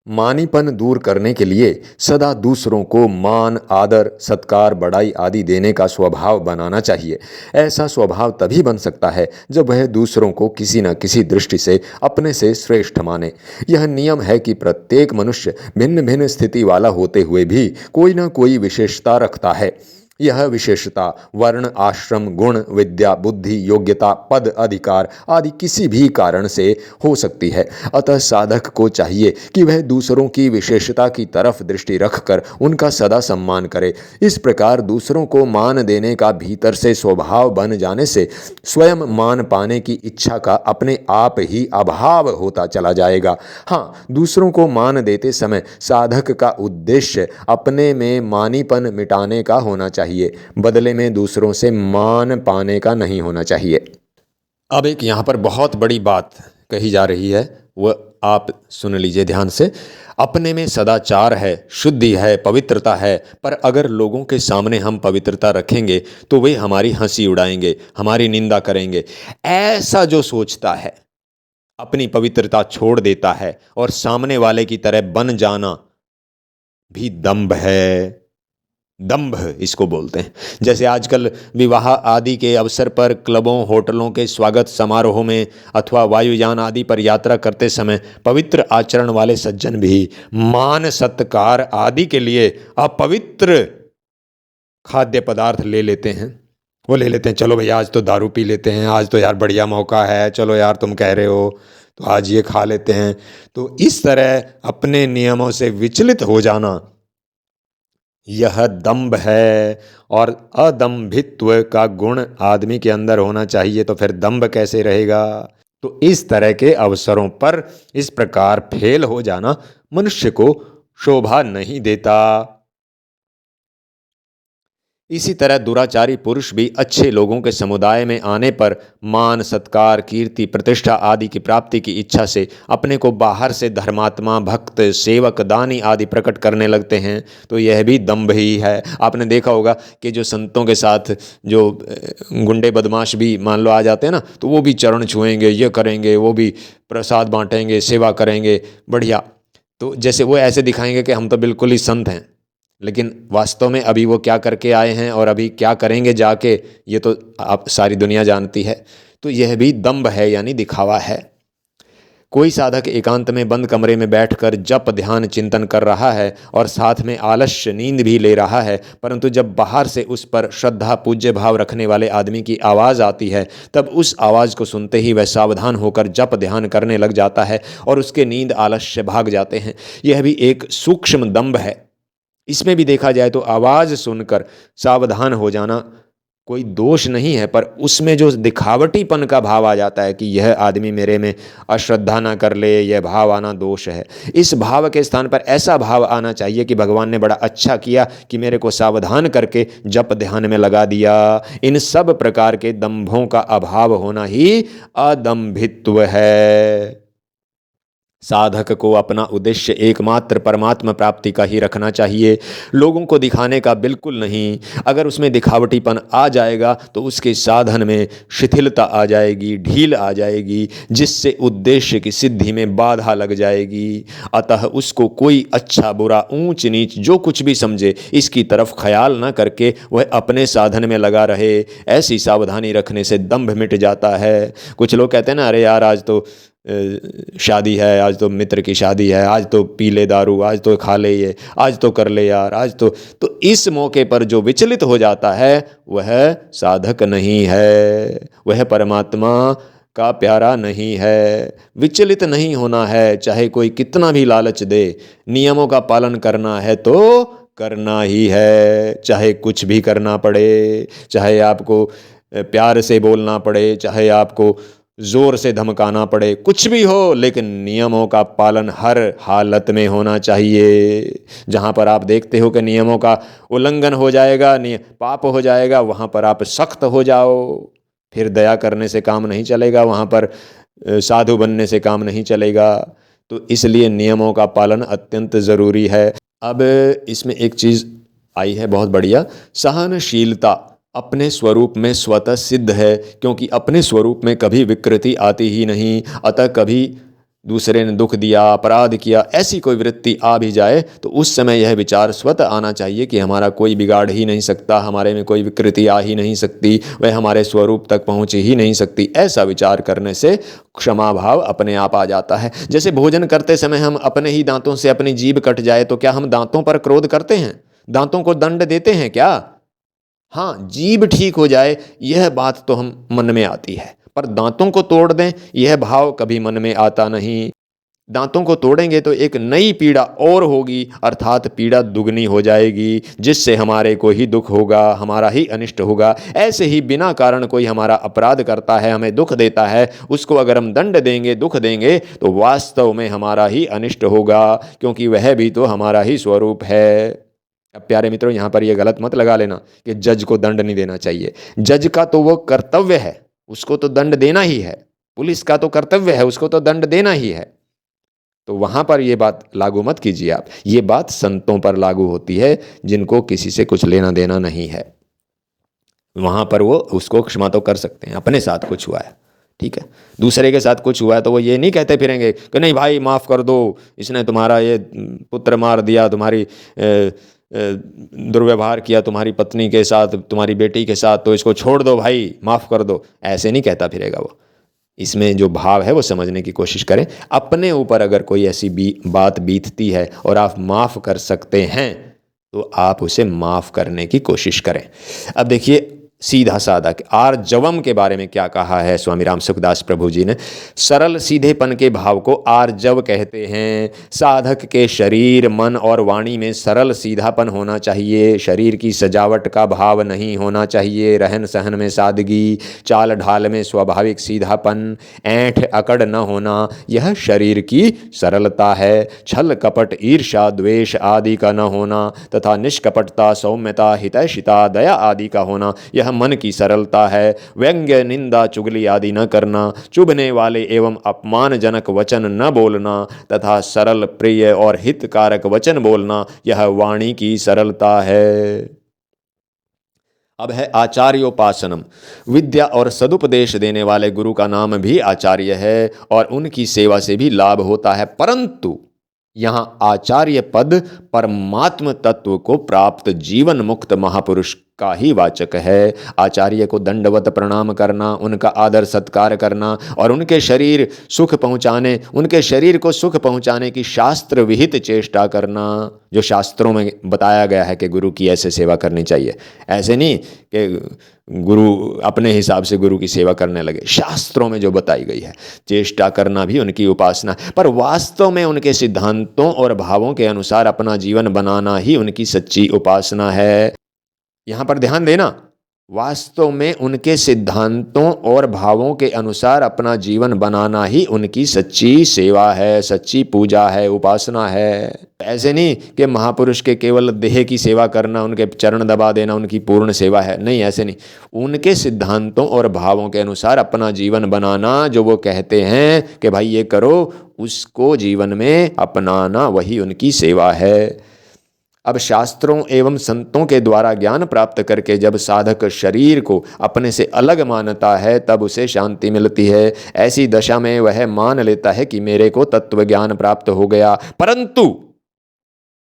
मानीपन दूर करने के लिए सदा दूसरों को मान, आदर, सत्कार, बड़ाई आदि देने का स्वभाव बनाना चाहिए। ऐसा स्वभाव तभी बन सकता है जब वह दूसरों को किसी न किसी दृष्टि से अपने से श्रेष्ठ माने। यह नियम है कि प्रत्येक मनुष्य भिन्न भिन्न स्थिति वाला होते हुए भी कोई न कोई विशेषता रखता है। यह विशेषता वर्ण, आश्रम, गुण, विद्या, बुद्धि, योग्यता, पद, अधिकार आदि किसी भी कारण से हो सकती है। अतः साधक को चाहिए कि वह दूसरों की विशेषता की तरफ दृष्टि रखकर उनका सदा सम्मान करे। इस प्रकार दूसरों को मान देने का भीतर से स्वभाव बन जाने से स्वयं मान पाने की इच्छा का अपने आप ही अभाव होता चला जाएगा। हाँ, दूसरों को मान देते समय साधक का उद्देश्य अपने में मानीपन मिटाने का होना चाहिए, बदले में दूसरों से मान पाने का नहीं होना चाहिए। अब एक यहाँ पर बहुत बड़ी बात कही जा रही है, वह आप सुन लीजिए ध्यान से। अपने में सदाचार है, शुद्धि है, पवित्रता है, पर अगर लोगों के सामने हम पवित्रता रखेंगे तो वे हमारी हंसी उड़ाएंगे, हमारी निंदा करेंगे। ऐसा जो सोचता है अपनी पवित्रता छोड़ देता है और सामने वाले की तरह बन जाना भी दंभ है। दंभ इसको बोलते हैं। जैसे आजकल विवाह आदि के अवसर पर क्लबों, होटलों के स्वागत समारोह में अथवा वायुयान आदि पर यात्रा करते समय पवित्र आचरण वाले सज्जन भी मान, सत्कार आदि के लिए अपवित्र खाद्य पदार्थ ले लेते हैं। वो ले लेते हैं, चलो भैया आज तो दारू पी लेते हैं, आज तो यार बढ़िया मौका है, चलो यार तुम कह रहे हो तो आज ये खा लेते हैं। तो इस तरह अपने नियमों से विचलित हो जाना यह दंभ है। और अदम्भित्व का गुण आदमी के अंदर होना चाहिए, तो फिर दंभ कैसे रहेगा? तो इस तरह के अवसरों पर इस प्रकार फेल हो जाना मनुष्य को शोभा नहीं देता। इसी तरह दुराचारी पुरुष भी अच्छे लोगों के समुदाय में आने पर मान, सत्कार, कीर्ति, प्रतिष्ठा आदि की प्राप्ति की इच्छा से अपने को बाहर से धर्मात्मा, भक्त, सेवक, दानी आदि प्रकट करने लगते हैं। तो यह भी दंभ ही है। आपने देखा होगा कि जो संतों के साथ जो गुंडे बदमाश भी मान लो आ जाते हैं ना, तो वो भी चरण छुएंगे, ये करेंगे, वो भी प्रसाद बांटेंगे, सेवा करेंगे, बढ़िया। तो जैसे वो ऐसे दिखाएंगे कि हम तो बिल्कुल ही संत हैं, लेकिन वास्तव में अभी वो क्या करके आए हैं और अभी क्या करेंगे जाके, ये तो आप सारी दुनिया जानती है। तो यह भी दंभ है, यानी दिखावा है। कोई साधक एकांत में बंद कमरे में बैठकर जप ध्यान चिंतन कर रहा है और साथ में आलस्य नींद भी ले रहा है, परंतु जब बाहर से उस पर श्रद्धा पूज्य भाव रखने वाले आदमी की आवाज़ आती है, तब उस आवाज़ को सुनते ही वह सावधान होकर जप ध्यान करने लग जाता है और उसके नींद आलस्य भाग जाते हैं। यह भी एक सूक्ष्म दंभ है। इसमें भी देखा जाए तो आवाज़ सुनकर सावधान हो जाना कोई दोष नहीं है, पर उसमें जो दिखावटीपन का भाव आ जाता है कि यह आदमी मेरे में अश्रद्धा ना कर ले, यह भाव आना दोष है। इस भाव के स्थान पर ऐसा भाव आना चाहिए कि भगवान ने बड़ा अच्छा किया कि मेरे को सावधान करके जप ध्यान में लगा दिया। इन सब प्रकार के दंभों का अभाव होना ही अदंभित्व है। साधक को अपना उद्देश्य एकमात्र परमात्मा प्राप्ति का ही रखना चाहिए, लोगों को दिखाने का बिल्कुल नहीं। अगर उसमें दिखावटीपन आ जाएगा तो उसके साधन में शिथिलता आ जाएगी, ढील आ जाएगी, जिससे उद्देश्य की सिद्धि में बाधा लग जाएगी। अतः उसको कोई अच्छा बुरा ऊंच नीच जो कुछ भी समझे, इसकी तरफ ख्याल न करके वह अपने साधन में लगा रहे। ऐसी सावधानी रखने से दंभ मिट जाता है। कुछ लोग कहते हैं ना, अरे यार आज तो शादी है, आज तो मित्र की शादी है, आज तो पी ले दारू, आज तो खा ले ये, आज तो कर ले यार, आज तो इस मौके पर जो विचलित हो जाता है वह साधक नहीं है, वह परमात्मा का प्यारा नहीं है। विचलित नहीं होना है, चाहे कोई कितना भी लालच दे, नियमों का पालन करना है तो करना ही है, चाहे कुछ भी करना पड़े, चाहे आपको प्यार से बोलना पड़े, चाहे आपको जोर से धमकाना पड़े, कुछ भी हो, लेकिन नियमों का पालन हर हालत में होना चाहिए। जहाँ पर आप देखते हो कि नियमों का उल्लंघन हो जाएगा, पाप हो जाएगा, वहाँ पर आप सख्त हो जाओ। फिर दया करने से काम नहीं चलेगा, वहाँ पर साधु बनने से काम नहीं चलेगा। तो इसलिए नियमों का पालन अत्यंत ज़रूरी है। अब इसमें एक चीज़ आई है बहुत बढ़िया, सहनशीलता अपने स्वरूप में स्वतः सिद्ध है, क्योंकि अपने स्वरूप में कभी विकृति आती ही नहीं। अतः कभी दूसरे ने दुख दिया, अपराध किया, ऐसी कोई वृत्ति आ भी जाए तो उस समय यह विचार स्वतः आना चाहिए कि हमारा कोई बिगाड़ ही नहीं सकता, हमारे में कोई विकृति आ ही नहीं सकती, वह हमारे स्वरूप तक पहुँच ही नहीं सकती। ऐसा विचार करने से क्षमा भाव अपने आप आ जाता है। जैसे भोजन करते समय हम अपने ही दांतों से अपनी जीभ कट जाए तो क्या हम दांतों पर क्रोध करते हैं, दांतों को दंड देते हैं क्या? हाँ, जीभ ठीक हो जाए यह बात तो हम मन में आती है, पर दांतों को तोड़ दें यह भाव कभी मन में आता नहीं। दांतों को तोड़ेंगे तो एक नई पीड़ा और होगी, अर्थात पीड़ा दुगनी हो जाएगी, जिससे हमारे को ही दुख होगा, हमारा ही अनिष्ट होगा। ऐसे ही बिना कारण कोई हमारा अपराध करता है, हमें दुख देता है, उसको अगर हम दंड देंगे, दुख देंगे, तो वास्तव में हमारा ही अनिष्ट होगा, क्योंकि वह भी तो हमारा ही स्वरूप है। अब प्यारे मित्रों, यहाँ पर यह गलत मत लगा लेना कि जज को दंड नहीं देना चाहिए। जज का तो वो कर्तव्य है, उसको तो दंड देना ही है। पुलिस का तो कर्तव्य है, उसको तो दंड देना ही है। तो वहाँ पर ये बात लागू मत कीजिए आप। ये बात संतों पर लागू होती है, जिनको किसी से कुछ लेना देना नहीं है। वहाँ पर वो उसको क्षमा तो कर सकते हैं, अपने साथ कुछ हुआ है, ठीक है। दूसरे के साथ कुछ हुआ है तो वो ये नहीं कहते फिरेंगे कि नहीं भाई माफ़ कर दो, इसने तुम्हारा ये पुत्र मार दिया, तुम्हारी दुर्व्यवहार किया तुम्हारी पत्नी के साथ, तुम्हारी बेटी के साथ, तो इसको छोड़ दो भाई, माफ़ कर दो। ऐसे नहीं कहता फिरेगा वो। इसमें जो भाव है वो समझने की कोशिश करें। अपने ऊपर अगर कोई ऐसी बात बीतती है और आप माफ़ कर सकते हैं तो आप उसे माफ़ करने की कोशिश करें। अब देखिए सीधा साधा आर्जवम के बारे में क्या कहा है स्वामी राम सुखदास प्रभु जी ने। सरल सीधेपन के भाव को आर्जव कहते हैं। साधक के शरीर, मन और वाणी में सरल सीधापन होना चाहिए। शरीर की सजावट का भाव नहीं होना चाहिए। रहन सहन में सादगी, चाल ढाल में स्वाभाविक सीधापन, ऐंठ अकड़ न होना, यह शरीर की सरलता है। छल कपट ईर्ष्या द्वेष आदि का न होना तथा निष्कपटता, सौम्यता, हितैषिता, दया आदि का होना, यह मन की सरलता है। व्यंग्य, निंदा, चुगली आदि न करना, चुभने वाले एवं अपमानजनक वचन न बोलना तथा सरल, प्रिय और हितकारक वचन बोलना, यह वाणी की सरलता है। अब है आचार्योपासनम। विद्या और सदुपदेश देने वाले गुरु का नाम भी आचार्य है और उनकी सेवा से भी लाभ होता है, परंतु यहाँ आचार्य पद परमात्म तत्व को प्राप्त जीवन मुक्त महापुरुष का ही वाचक है। आचार्य को दंडवत प्रणाम करना, उनका आदर सत्कार करना और उनके शरीर को सुख पहुंचाने की शास्त्र विहित चेष्टा करना, जो शास्त्रों में बताया गया है कि गुरु की ऐसे सेवा करनी चाहिए। ऐसे नहीं कि गुरु अपने हिसाब से गुरु की सेवा करने लगे, शास्त्रों में जो बताई गई है चेष्टा करना भी उनकी उपासना, पर वास्तव में उनके सिद्धांतों और भावों के अनुसार अपना जीवन बनाना ही उनकी सच्ची उपासना है। यहां पर ध्यान देना, वास्तव में उनके सिद्धांतों और भावों के अनुसार अपना जीवन बनाना ही उनकी सच्ची सेवा है, सच्ची पूजा है, उपासना है। ऐसे नहीं कि महापुरुष के केवल देह की सेवा करना, उनके चरण दबा देना उनकी पूर्ण सेवा है, नहीं, ऐसे नहीं। उनके सिद्धांतों और भावों के अनुसार अपना जीवन बनाना, जो वो कहते हैं कि भाई ये करो, उसको जीवन में अपनाना, वही उनकी सेवा है। अब शास्त्रों एवं संतों के द्वारा ज्ञान प्राप्त करके जब साधक शरीर को अपने से अलग मानता है, तब उसे शांति मिलती है। ऐसी दशा में वह मान लेता है कि मेरे को तत्व ज्ञान प्राप्त हो गया। परंतु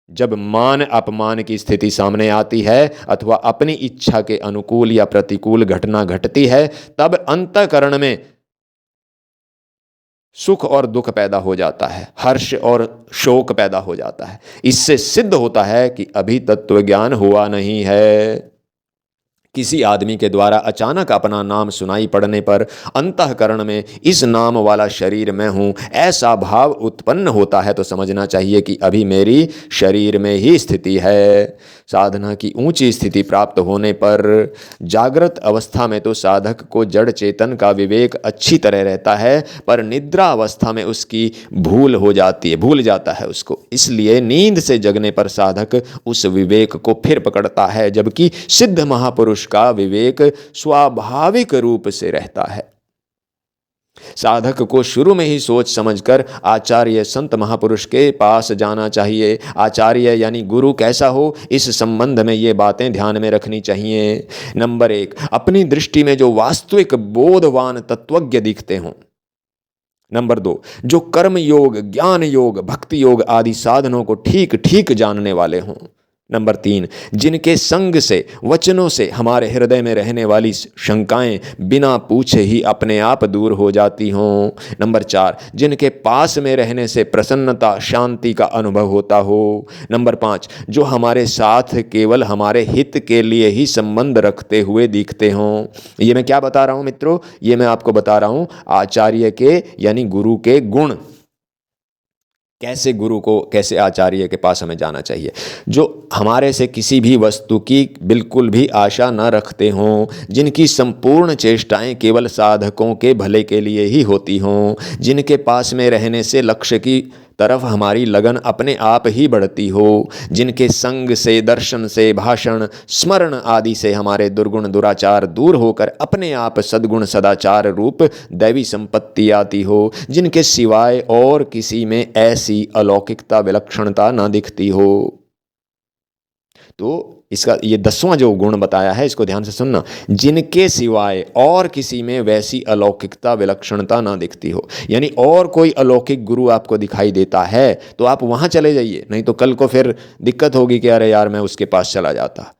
जब मान अपमान की स्थिति सामने आती है अथवा अपनी इच्छा के अनुकूल या प्रतिकूल घटना घटती है, तब अंतःकरण में सुख और दुख पैदा हो जाता है, हर्ष और शोक पैदा हो जाता है। इससे सिद्ध होता है कि अभी तत्व ज्ञान हुआ नहीं है। किसी आदमी के द्वारा अचानक अपना नाम सुनाई पड़ने पर अंतःकरण में इस नाम वाला शरीर में हूँ ऐसा भाव उत्पन्न होता है, तो समझना चाहिए कि अभी मेरी शरीर में ही स्थिति है। साधना की ऊंची स्थिति प्राप्त होने पर जागृत अवस्था में तो साधक को जड़ चेतन का विवेक अच्छी तरह रहता है, पर निद्रा अवस्था में उसकी भूल हो जाती है, भूल जाता है उसको। इसलिए नींद से जगने पर साधक उस विवेक को फिर पकड़ता है, जबकि सिद्ध महापुरुष का विवेक स्वाभाविक रूप से रहता है। साधक को शुरू में ही सोच समझकर आचार्य संत महापुरुष के पास जाना चाहिए। आचार्य यानी गुरु कैसा हो, इस संबंध में ये बातें ध्यान में रखनी चाहिए। नंबर 1, अपनी दृष्टि में जो वास्तविक बोधवान तत्वज्ञ दिखते हों। नंबर 2, जो कर्म योग, ज्ञान योग, भक्ति योग आदि साधनों को ठीक ठीक जानने वाले हों। नंबर 3, जिनके संग से, वचनों से हमारे हृदय में रहने वाली शंकाएं बिना पूछे ही अपने आप दूर हो जाती हों। नंबर 4, जिनके पास में रहने से प्रसन्नता, शांति का अनुभव होता हो। नंबर 5, जो हमारे साथ केवल हमारे हित के लिए ही संबंध रखते हुए दिखते हों। ये मैं क्या बता रहा हूँ मित्रों? ये मैं आपको बता रहा हूँ आचार्य के यानी गुरु के गुण। कैसे गुरु को, कैसे आचार्य के पास हमें जाना चाहिए। जो हमारे से किसी भी वस्तु की बिल्कुल भी आशा न रखते हों, जिनकी संपूर्ण चेष्टाएं केवल साधकों के भले के लिए ही होती हों, जिनके पास में रहने से लक्ष्य की तरफ हमारी लगन अपने आप ही बढ़ती हो, जिनके संग से, दर्शन से, भाषण, स्मरण आदि से हमारे दुर्गुण दुराचार दूर होकर अपने आप सद्गुण सदाचार रूप दैवी संपत्ति आती हो, जिनके सिवाय और किसी में ऐसी अलौकिकता, विलक्षणता न दिखती हो। तो इसका ये 10वां जो गुण बताया है, इसको ध्यान से सुनना। जिनके सिवाय और किसी में वैसी अलौकिकता, विलक्षणता ना दिखती हो, यानी और कोई अलौकिक गुरु आपको दिखाई देता है तो आप वहाँ चले जाइए, नहीं तो कल को फिर दिक्कत होगी कि अरे यार मैं उसके पास चला जाता।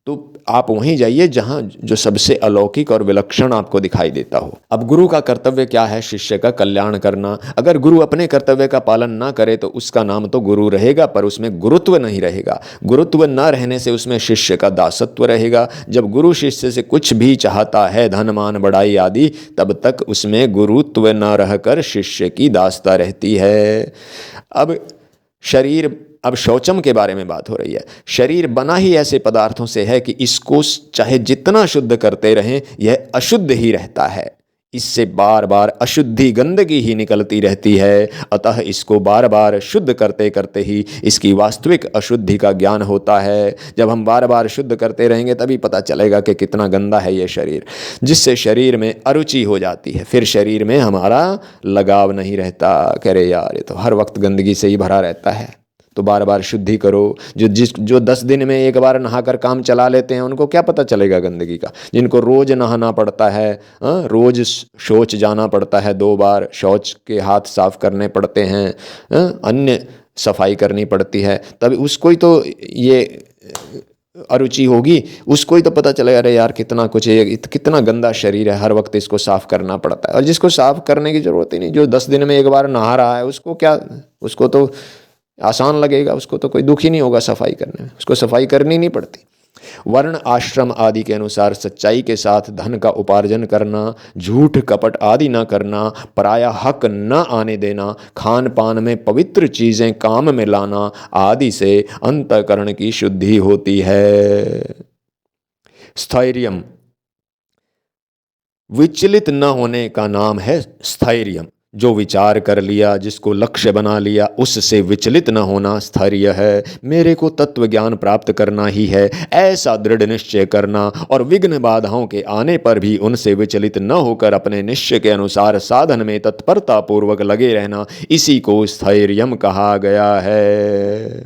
तो आप वहीं जाइए जहाँ जो सबसे अलौकिक और विलक्षण आपको दिखाई देता हो। अब गुरु का कर्तव्य क्या है? शिष्य का कल्याण करना। अगर गुरु अपने कर्तव्य का पालन ना करे तो उसका नाम तो गुरु रहेगा, पर उसमें गुरुत्व नहीं रहेगा। गुरुत्व न रहने से उसमें शिष्य का दासत्व रहेगा। जब गुरु शिष्य से कुछ भी चाहता है, धन मान बढ़ाई आदि, तब तक उसमें गुरुत्व न रहकर शिष्य की दासता रहती है। अब शौचम के बारे में बात हो रही है। शरीर बना ही ऐसे पदार्थों से है कि इसको चाहे जितना शुद्ध करते रहें, यह अशुद्ध ही रहता है। इससे बार बार अशुद्धि, गंदगी ही निकलती रहती है। अतः इसको बार बार शुद्ध करते करते ही इसकी वास्तविक अशुद्धि का ज्ञान होता है। जब हम बार बार शुद्ध करते रहेंगे तभी पता चलेगा कि कितना गंदा है ये शरीर, जिससे शरीर में अरुचि हो जाती है। फिर शरीर में हमारा लगाव नहीं रहता। कह रहे यार ये तो हर वक्त गंदगी से ही भरा रहता है। तो बार बार शुद्धि करो। जो 10 दिन में एक बार नहाकर काम चला लेते हैं उनको क्या पता चलेगा गंदगी का। जिनको रोज नहाना पड़ता है, रोज शौच जाना पड़ता है, 2 बार शौच के हाथ साफ करने पड़ते हैं, अन्य सफाई करनी पड़ती है, तब उसको ही तो ये अरुचि होगी, उसको ही तो पता चलेगा अरे यार कितना कुछ है, कितना गंदा शरीर है, हर वक्त इसको साफ करना पड़ता है। और जिसको साफ करने की जरूरत ही नहीं, जो 10 दिन में एक बार नहा रहा है, उसको क्या, उसको तो आसान लगेगा, उसको तो कोई दुख ही नहीं होगा सफाई करने में, उसको सफाई करनी नहीं पड़ती। वर्ण आश्रम आदि के अनुसार सच्चाई के साथ धन का उपार्जन करना, झूठ कपट आदि न करना, पराया हक न आने देना, खान पान में पवित्र चीजें काम में लाना आदि से अंतःकरण की शुद्धि होती है। स्थैर्यम, विचलित न होने का नाम है स्थैर्यम। जो विचार कर लिया, जिसको लक्ष्य बना लिया, उससे विचलित न होना स्थैर्य है। मेरे को तत्व ज्ञान प्राप्त करना ही है, ऐसा दृढ़ निश्चय करना और विघ्न बाधाओं के आने पर भी उनसे विचलित न होकर अपने निश्चय के अनुसार साधन में तत्परता पूर्वक लगे रहना, इसी को स्थैर्यम कहा गया है।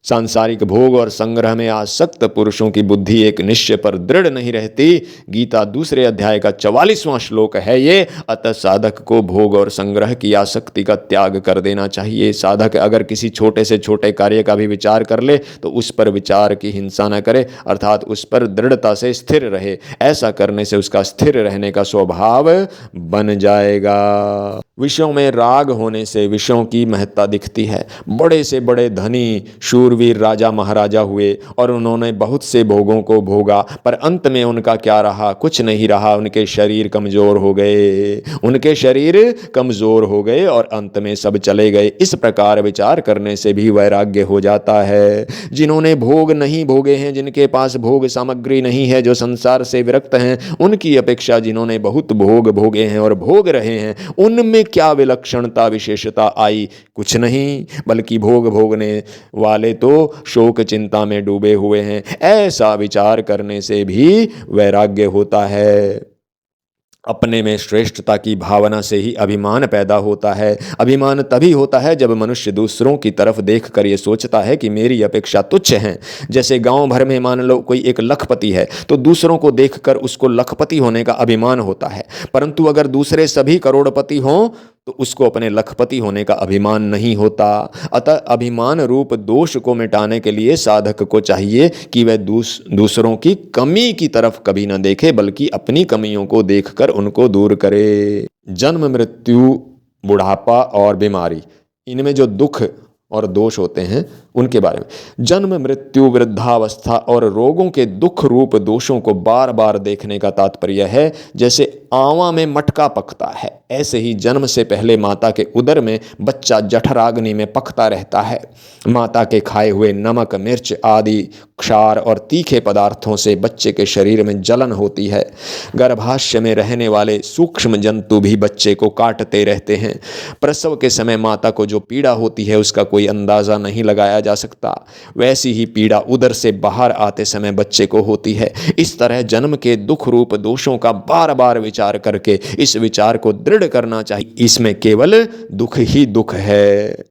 सांसारिक भोग और संग्रह में आसक्त पुरुषों की बुद्धि एक निश्चय पर दृढ़ नहीं रहती। गीता 2 अध्याय का 44वां श्लोक है ये। अतः साधक को भोग और संग्रह की आसक्ति का त्याग कर देना चाहिए। साधक अगर किसी छोटे से छोटे कार्य का भी विचार कर ले तो उस पर विचार की हिंसा न करे, अर्थात उस पर दृढ़ता से स्थिर रहे। ऐसा करने से उसका स्थिर रहने का स्वभाव बन जाएगा। विषयों में राग होने से विषयों की महत्ता दिखती है। बड़े से बड़े धनी शूरवीर राजा महाराजा हुए और उन्होंने बहुत से भोगों को भोगा, पर अंत में उनका क्या रहा? कुछ नहीं रहा। उनके शरीर कमजोर हो गए, उनके शरीर कमजोर हो गए और अंत में सब चले गए। इस प्रकार विचार करने से भी वैराग्य हो जाता है। जिन्होंने भोग नहीं भोगे हैं, जिनके पास भोग सामग्री नहीं है, जो संसार से विरक्त हैं, उनकी अपेक्षा जिन्होंने बहुत भोग भोगे हैं और भोग रहे हैं, उनमें क्या विलक्षणता विशेषता आई? कुछ नहीं, बल्कि भोग भोगने वाले तो शोक चिंता में डूबे हुए हैं। ऐसा विचार करने से भी वैराग्य होता है। अपने में श्रेष्ठता की भावना से ही अभिमान पैदा होता है। अभिमान तभी होता है जब मनुष्य दूसरों की तरफ देखकर ये सोचता है कि मेरी अपेक्षा तुच्छ है। जैसे गांव भर में मान लो कोई एक लखपति है तो दूसरों को देखकर उसको लखपति होने का अभिमान होता है, परंतु अगर दूसरे सभी करोड़पति हों तो उसको अपने लखपति होने का अभिमान नहीं होता। अतः अभिमान रूप दोष को मिटाने के लिए साधक को चाहिए कि वह दूसरों की कमी की तरफ कभी न देखे, बल्कि अपनी कमियों को देखकर उनको दूर करे। जन्म, मृत्यु, बुढ़ापा और बीमारी, इनमें जो दुख और दोष होते हैं उनके बारे में। जन्म, मृत्यु, वृद्धावस्था और रोगों के दुख रूप दोषों को बार बार देखने का तात्पर्य है जैसे आंवा में मटका पकता है, ऐसे ही जन्म से पहले माता के उदर में बच्चा जठराग्नि में पकता रहता है। माता के खाए हुए नमक, मिर्च आदि क्षार और तीखे पदार्थों से बच्चे के शरीर में जलन होती है। गर्भाशय में रहने वाले सूक्ष्म जंतु भी बच्चे को काटते रहते हैं। प्रसव के समय माता को जो पीड़ा होती है उसका कोई अंदाज़ा नहीं लगाया जा सकता। वैसी ही पीड़ा उदर से बाहर आते समय बच्चे को होती है। इस तरह जन्म के दुख रूप दोषों का बार बार विचार करके इस विचार को दृढ़ करना चाहिए, इसमें केवल दुख ही दुख है।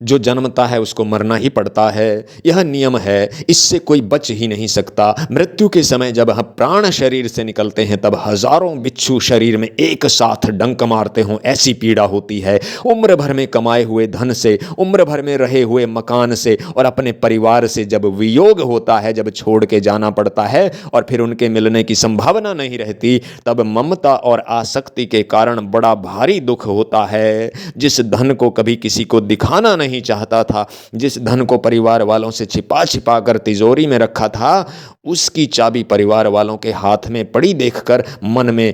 जो जन्मता है उसको मरना ही पड़ता है, यह नियम है, इससे कोई बच ही नहीं सकता। मृत्यु के समय जब हम प्राण शरीर से निकलते हैं तब हजारों बिच्छू शरीर में एक साथ डंक मारते हों ऐसी पीड़ा होती है। उम्र भर में कमाए हुए धन से, उम्र भर में रहे हुए मकान से और अपने परिवार से जब वियोग होता है, जब छोड़ के जाना पड़ता है और फिर उनके मिलने की संभावना नहीं रहती, तब ममता और आसक्ति के कारण बड़ा भारी दुख होता है। जिस धन को कभी किसी को दिखाना नहीं चाहता था, जिस धन को परिवार वालों से छिपा छिपा कर तिजोरी में रखा था, उसकी चाबी परिवार वालों के हाथ में पड़ी देखकर मन में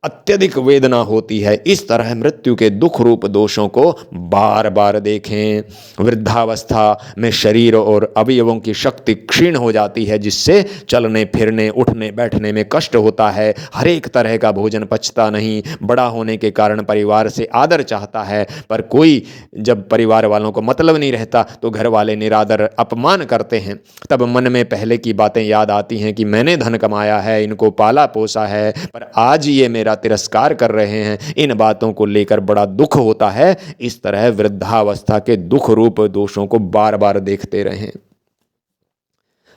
अत्यधिक वेदना होती है। इस तरह मृत्यु के दुख रूप दोषों को बार बार देखें। वृद्धावस्था में शरीर और अवयवों की शक्ति क्षीण हो जाती है, जिससे चलने फिरने, उठने बैठने में कष्ट होता है। हर एक तरह का भोजन पचता नहीं। बड़ा होने के कारण परिवार से आदर चाहता है, पर कोई जब परिवार वालों को मतलब नहीं रहता तो घर वाले निरादर अपमान करते हैं। तब मन में पहले की बातें याद आती हैं कि मैंने धन कमाया है, इनको पाला पोसा है, पर आज ये मेरा तिरस्कार कर रहे हैं। इन बातों को लेकर बड़ा दुख होता है। इस तरह वृद्धावस्था के दुख रूप दोषों को बार बार देखते रहें,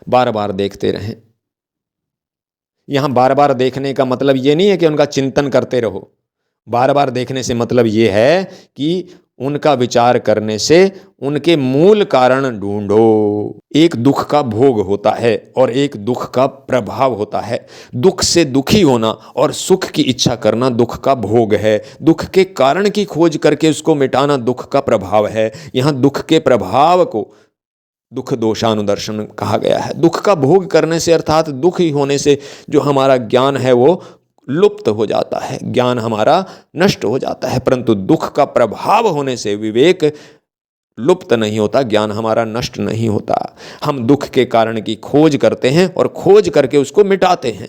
बार बार देखते रहें। यहां बार बार देखने का मतलब ये नहीं है कि उनका चिंतन करते रहो। बार बार देखने से मतलब ये है कि उनका विचार करने से उनके मूल कारण ढूंढो। एक दुख का भोग होता है और एक दुख का प्रभाव होता है। दुख से दुखी होना और सुख की इच्छा करना दुख का भोग है। दुख के कारण की खोज करके उसको मिटाना दुख का प्रभाव है। यहाँ दुख के प्रभाव को दुख दोषानुदर्शन कहा गया है। दुख का भोग करने से अर्थात दुख ही होने से जो हमारा ज्ञान है वो लुप्त हो जाता है, ज्ञान हमारा नष्ट हो जाता है। परंतु दुख का प्रभाव होने से विवेक लुप्त नहीं होता, ज्ञान हमारा नष्ट नहीं होता। हम दुख के कारण की खोज करते हैं और खोज करके उसको मिटाते हैं।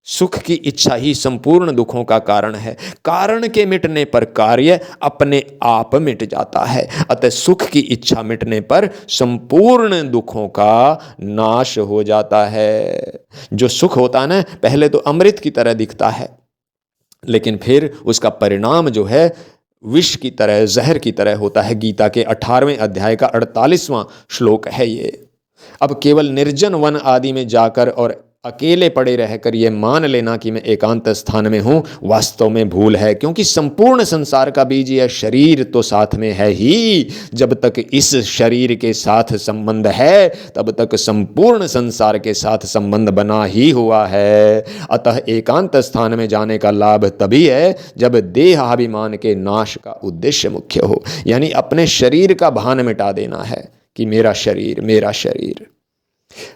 सुख की इच्छा ही संपूर्ण दुखों का कारण है। कारण के मिटने पर कार्य अपने आप मिट जाता है। अतः सुख की इच्छा मिटने पर संपूर्ण दुखों का नाश हो जाता है। जो सुख होता है ना, पहले तो अमृत की तरह दिखता है, लेकिन फिर उसका परिणाम जो है विष की तरह, जहर की तरह होता है। गीता के 18वें अध्याय का 48वां श्लोक है ये। अब केवल निर्जन वन आदि में जाकर और अकेले पड़े रहकर ये मान लेना कि मैं एकांत स्थान में हूँ, वास्तव में भूल है। क्योंकि संपूर्ण संसार का बीज यह शरीर तो साथ में है ही। जब तक इस शरीर के साथ संबंध है तब तक संपूर्ण संसार के साथ संबंध बना ही हुआ है। अतः एकांत स्थान में जाने का लाभ तभी है जब देहाभिमान के नाश का उद्देश्य मुख्य हो। यानी अपने शरीर का भान मिटा देना है कि मेरा शरीर, मेरा शरीर।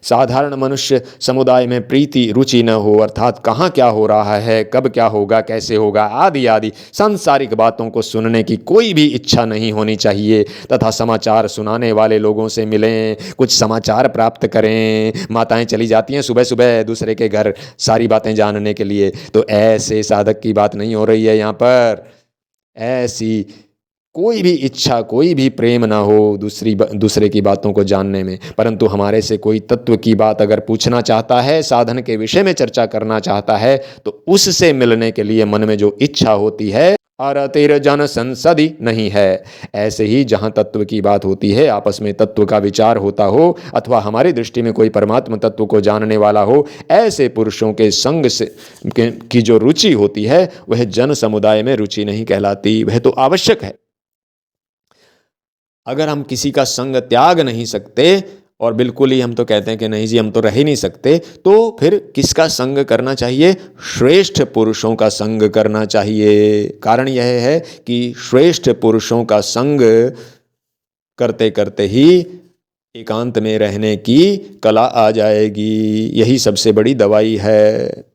साधारण मनुष्य समुदाय में प्रीति रुचि न हो, अर्थात कहाँ क्या हो रहा है, कब क्या होगा, कैसे होगा, आदि आदि सांसारिक बातों को सुनने की कोई भी इच्छा नहीं होनी चाहिए। तथा समाचार सुनाने वाले लोगों से मिलें, कुछ समाचार प्राप्त करें। माताएं चली जाती हैं सुबह सुबह दूसरे के घर सारी बातें जानने के लिए। तो ऐसे साधक की बात नहीं हो रही है यहाँ पर। ऐसी कोई भी इच्छा, कोई भी प्रेम ना हो दूसरे की बातों को जानने में। परंतु हमारे से कोई तत्व की बात अगर पूछना चाहता है, साधन के विषय में चर्चा करना चाहता है, तो उससे मिलने के लिए मन में जो इच्छा होती है अरतिर जन संसदि नहीं है। ऐसे ही जहाँ तत्व की बात होती है, आपस में तत्व का विचार होता हो, अथवा हमारी दृष्टि में कोई परमात्मा तत्व को जानने वाला हो, ऐसे पुरुषों के संग से की जो रुचि होती है वह जन समुदाय में रुचि नहीं कहलाती, वह तो आवश्यक है। अगर हम किसी का संग त्याग नहीं सकते और बिल्कुल ही हम तो कहते हैं कि नहीं जी हम तो रह ही नहीं सकते, तो फिर किसका संग करना चाहिए? श्रेष्ठ पुरुषों का संग करना चाहिए। कारण यह है कि श्रेष्ठ पुरुषों का संग करते करते ही एकांत में रहने की कला आ जाएगी। यही सबसे बड़ी दवाई है।